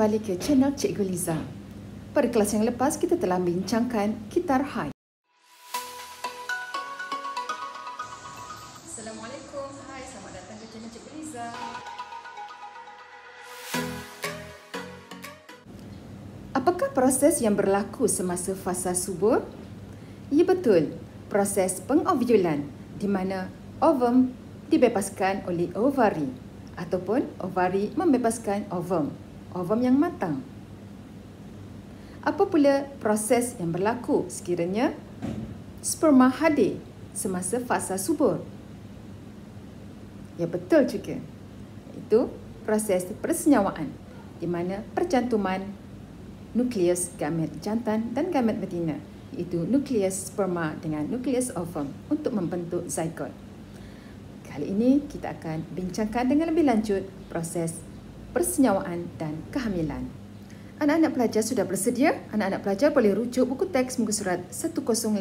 kembali ke channel Cikgu Liza. Pada kelas yang lepas, kita telah membincangkan Kitar Hai. Assalamualaikum, hai, selamat datang ke channel Cikgu Liza. Apakah proses yang berlaku semasa fasa subur? Ya betul, proses pengovulan di mana ovum dibebaskan oleh ovari ataupun ovari membebaskan ovum yang matang. Apa pula proses yang berlaku sekiranya sperma hadir semasa fasa subur? Ya betul juga. Itu proses persenyawaan di mana percantuman nukleus gamet jantan dan gamet betina, iaitu nukleus sperma dengan nukleus ovum untuk membentuk zygote. Kali ini kita akan bincangkan dengan lebih lanjut proses persenyawaan dan kehamilan. Anak-anak pelajar sudah bersedia? Anak-anak pelajar boleh rujuk buku teks muka surat 108.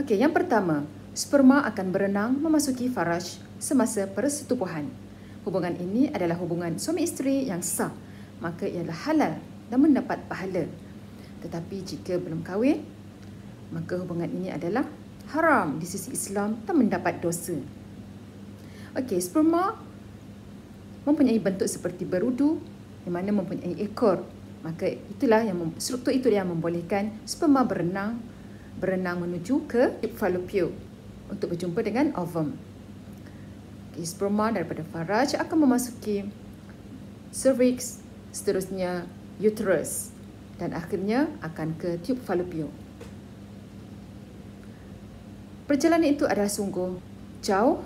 Okey, yang pertama, sperma akan berenang memasuki faraj semasa persetubuhan. Hubungan ini adalah hubungan suami isteri yang sah, maka ialah halal dan mendapat pahala. Tetapi jika belum kahwin, maka hubungan ini adalah haram di sisi Islam dan mendapat dosa. Okey, sperma mempunyai bentuk seperti berudu di mana mempunyai ekor. Maka struktur itu yang membolehkan sperma berenang menuju ke tube fallopian untuk berjumpa dengan ovum. Okay, sperma daripada faraj akan memasuki cervix, seterusnya uterus dan akhirnya akan ke tube fallopian. Perjalanan itu adalah sungguh jauh,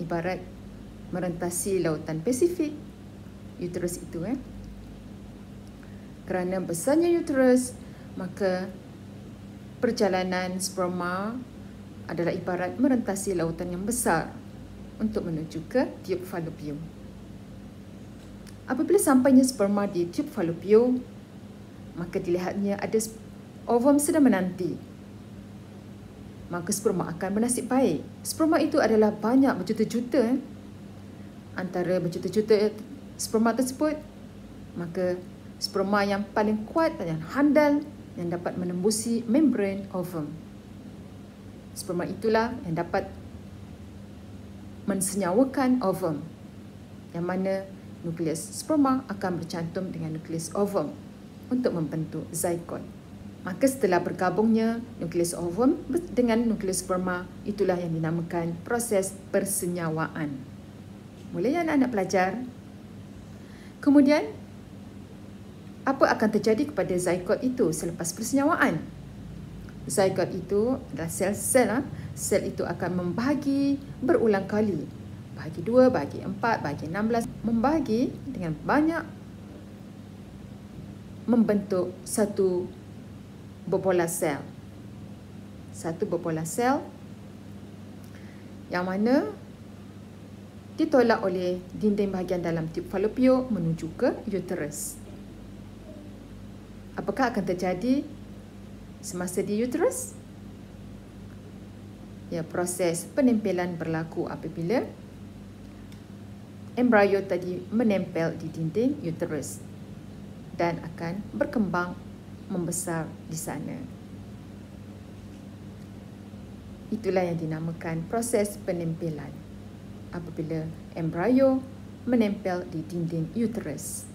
ibarat merentasi lautan Pasifik, uterus itu. Kerana besarnya uterus, maka perjalanan sperma adalah ibarat merentasi lautan yang besar untuk menuju ke tube fallopian. Apabila sampainya sperma di tube fallopian, maka dilihatnya ada ovum sedang menanti. Maka sperma akan bernasib baik. Sperma itu adalah banyak berjuta-juta. Antara berjuta-juta sperma tersebut, maka sperma yang paling kuat dan yang handal yang dapat menembusi membran ovum. Sperma itulah yang dapat mensenyawakan ovum, yang mana nukleus sperma akan bercantum dengan nukleus ovum untuk membentuk zygote. Maka setelah bergabungnya nukleus ovum dengan nukleus sperma, itulah yang dinamakan proses persenyawaan. Mula ya anak-anak pelajar. Kemudian, apa akan terjadi kepada zygote itu selepas persenyawaan? Zygote itu adalah sel-sel. Sel itu akan membahagi berulang kali. Bahagi 2, bahagi 4, bahagi 16. Membahagi dengan banyak membentuk satu bobola sel. Satu bobola sel yang mana ditolak oleh dinding bahagian dalam tube fallopian menuju ke uterus. Apakah akan terjadi semasa di uterus? Ya, proses penempelan berlaku apabila embrio tadi menempel di dinding uterus dan akan berkembang membesar di sana. Itulah yang dinamakan proses penempelan apabila embrio menempel di dinding uterus.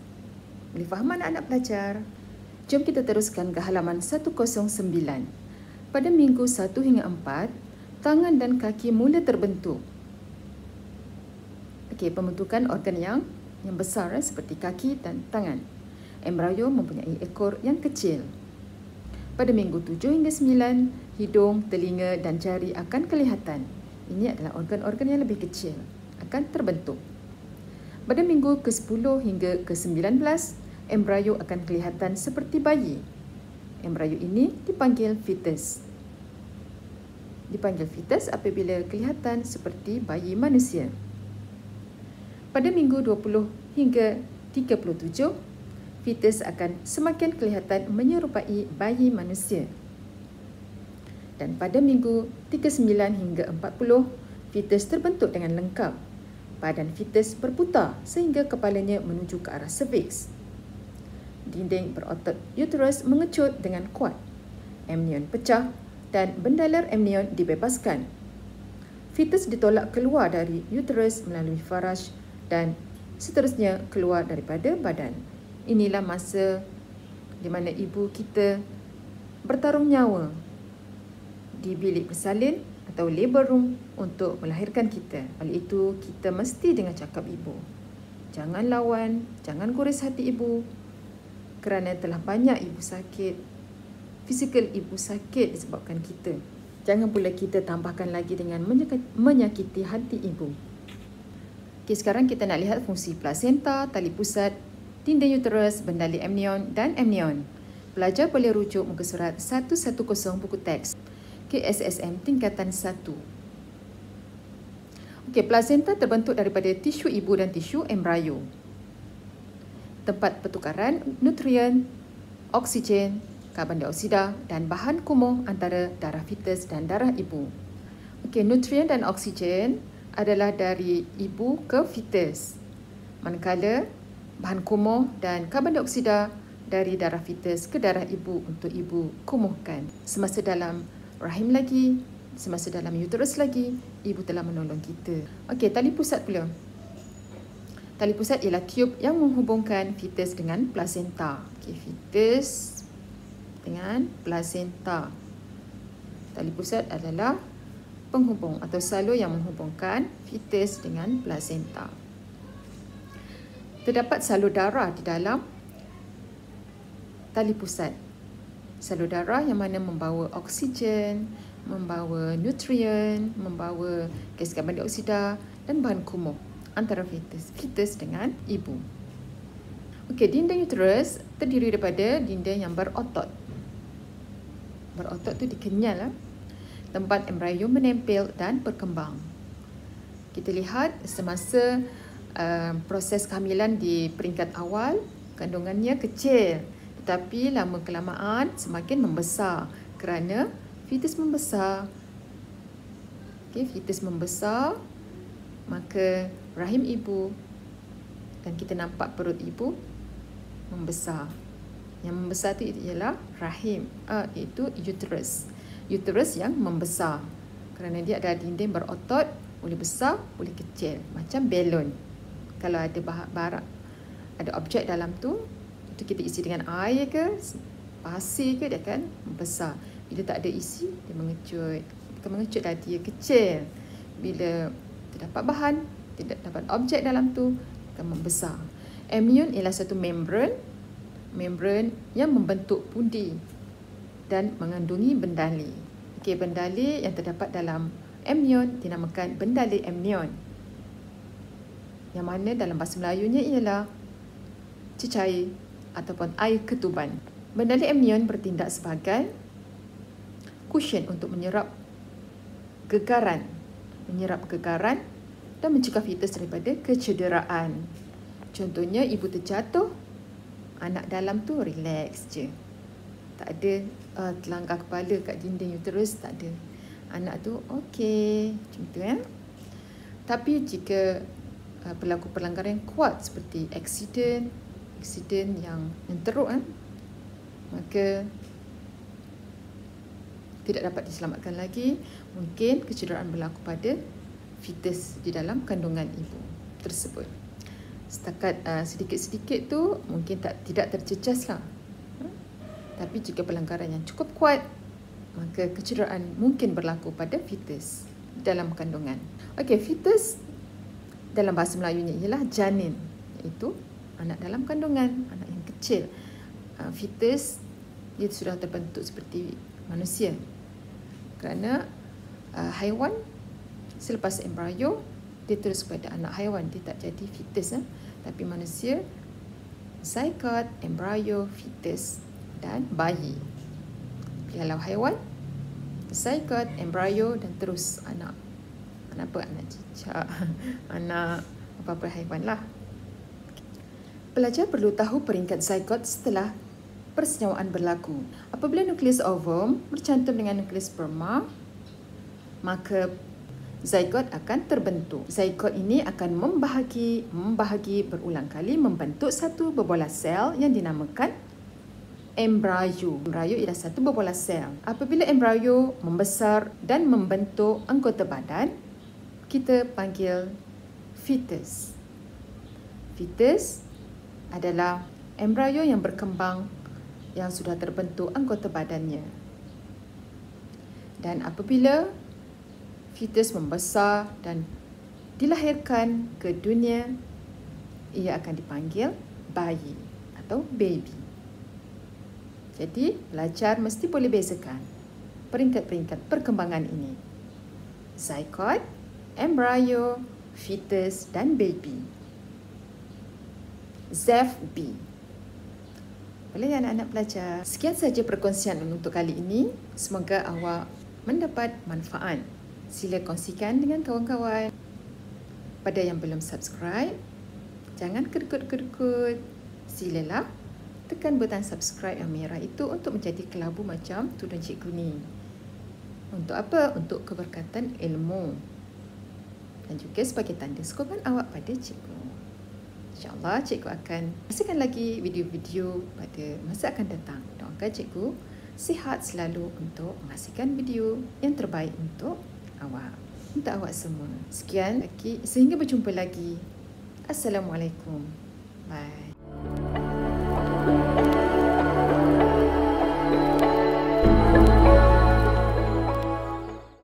Boleh faham anak-anak pelajar? Jom kita teruskan ke halaman 109. Pada minggu 1 hingga 4, tangan dan kaki mula terbentuk. Okey, pembentukan organ yang besar seperti kaki dan tangan. Embrio mempunyai ekor yang kecil. Pada minggu 7 hingga 9, hidung, telinga dan jari akan kelihatan. Ini adalah organ-organ yang lebih kecil akan terbentuk. Pada minggu ke-10 hingga ke-19, embrio akan kelihatan seperti bayi. Embrio ini dipanggil fetus. Dipanggil fetus apabila kelihatan seperti bayi manusia. Pada minggu 20 hingga 37, fetus akan semakin kelihatan menyerupai bayi manusia. Dan pada minggu 39 hingga 40, fetus terbentuk dengan lengkap. Badan fetus berputar sehingga kepalanya menuju ke arah cervix. Dinding berotot uterus mengecut dengan kuat. Amnion pecah dan bendaler amnion dibebaskan. Fetus ditolak keluar dari uterus melalui faraj dan seterusnya keluar daripada badan. Inilah masa di mana ibu kita bertarung nyawa di bilik bersalin atau labor room untuk melahirkan kita. Oleh itu, kita mesti dengar cakap ibu. Jangan lawan, jangan gores hati ibu kerana telah banyak ibu sakit. Fizikal ibu sakit disebabkan kita. Jangan pula kita tambahkan lagi dengan menyakiti hati ibu. Okey, sekarang kita nak lihat fungsi plasenta, tali pusat, dinding uterus, bendali amnion dan amnion. Pelajar boleh rujuk muka surat 110 buku teks KSSM tingkatan 1. Okey, plasenta terbentuk daripada tisu ibu dan tisu embrio. Tempat pertukaran nutrien, oksigen, karbon dioksida dan bahan kumuh antara darah fetus dan darah ibu. Okey, nutrien dan oksigen adalah dari ibu ke fetus. Manakala bahan kumuh dan karbon dioksida dari darah fetus ke darah ibu untuk ibu kumuhkan. Semasa dalam rahim lagi, semasa dalam uterus lagi, ibu telah menolong kita. Okey, tali pusat pula. Tali pusat ialah tube yang menghubungkan fetus dengan plasenta. Okey, fetus dengan plasenta. Tali pusat adalah penghubung atau salur yang menghubungkan fetus dengan plasenta. Terdapat salur darah di dalam tali pusat. Salur darah yang mana membawa oksigen, membawa nutrien, membawa gas karbon dioksida dan bahan kumuh antara fetus dengan ibu. Okey, dinding uterus terdiri daripada dinding yang berotot. Berotot tu dikenyal tempat embrio menempel dan berkembang. Kita lihat semasa proses kehamilan di peringkat awal, kandungannya kecil, tetapi lama kelamaan semakin membesar kerana fetus membesar. Okey, fetus membesar, maka rahim ibu dan kita nampak perut ibu membesar. Yang membesar itu ialah rahim, iaitu uterus. Uterus yang membesar kerana dia ada dinding berotot, boleh besar, boleh kecil, macam balon. Kalau ada barang, ada objek dalam tu, itu kita isi dengan air ke, pasir ke, dia akan membesar. Bila tak ada isi, dia mengecut. Bukan mengecut dah, dia kecil. Bila terdapat bahan, tidak dapat objek dalam tu, akan membesar. Amnion ialah satu membran yang membentuk pundi dan mengandungi bendali. Okey, bendali yang terdapat dalam amnion dinamakan bendali amnion. Yang mana dalam bahasa Melayunya ialah cecair ataupun air ketuban. Bendali amnion bertindak sebagai cushion untuk menyerap gegaran dan mencegah fetus daripada kecederaan. Contohnya, ibu terjatuh, anak dalam tu relax je. Tak ada terlanggar kepala kat dinding uterus, tak ada. Anak tu okey, macam tu ya. Tapi jika berlaku pelanggaran yang kuat seperti aksiden yang teruk, maka tidak dapat diselamatkan lagi. Mungkin kecederaan berlaku pada fetus di dalam kandungan ibu tersebut. Setakat sedikit-sedikit tu mungkin tidak tercecas lah. Tapi jika pelanggaran yang cukup kuat, maka kecederaan mungkin berlaku pada fetus dalam kandungan. Okey, fetus dalam bahasa Melayunya ialah janin, iaitu anak dalam kandungan, anak yang kecil. Fetus dia sudah terbentuk seperti manusia. Kerana haiwan selepas embrio dia terus pada anak haiwan, dia tak jadi fetus. Tapi manusia zygote, embrio, fetus dan bayi. Kalau haiwan zygote, embrio dan terus anak. Anak apa? Anak cicak, anak apa-apa haiwan lah. Pelajar perlu tahu peringkat zygote setelah persenyawaan berlaku. Apabila nukleus ovum bercantum dengan nukleus sperma, maka zygote akan terbentuk. Zygote ini akan membahagi berulang kali membentuk satu berbola sel yang dinamakan embryo. Embryo ialah satu berbola sel. Apabila embryo membesar dan membentuk anggota badan, kita panggil fetus. Fetus adalah embryo yang berkembang yang sudah terbentuk anggota badannya. Dan apabila fetus membesar dan dilahirkan ke dunia, ia akan dipanggil bayi atau baby. Jadi, pelajar mesti boleh bezakan peringkat-peringkat perkembangan ini. Zygote, embryo, fetus dan baby. ZEF-B. Boleh anak-anak belajar. Sekian saja perkongsian untuk kali ini. Semoga awak mendapat manfaat. Sila kongsikan dengan kawan-kawan. Pada yang belum subscribe, jangan kedekut-kedekut. Silalah tekan butang subscribe yang merah itu untuk menjadi kelabu macam tudung cikgu ni. Untuk apa? Untuk keberkatan ilmu. Dan juga sebagai tanda sokongan awak pada cikgu. InsyaAllah cikgu akan hasilkan lagi video-video pada masa akan datang. Doakan cikgu sihat selalu untuk menghasilkan video yang terbaik untuk awak semua. Sekian lagi, sehingga berjumpa lagi. Assalamualaikum. Bye.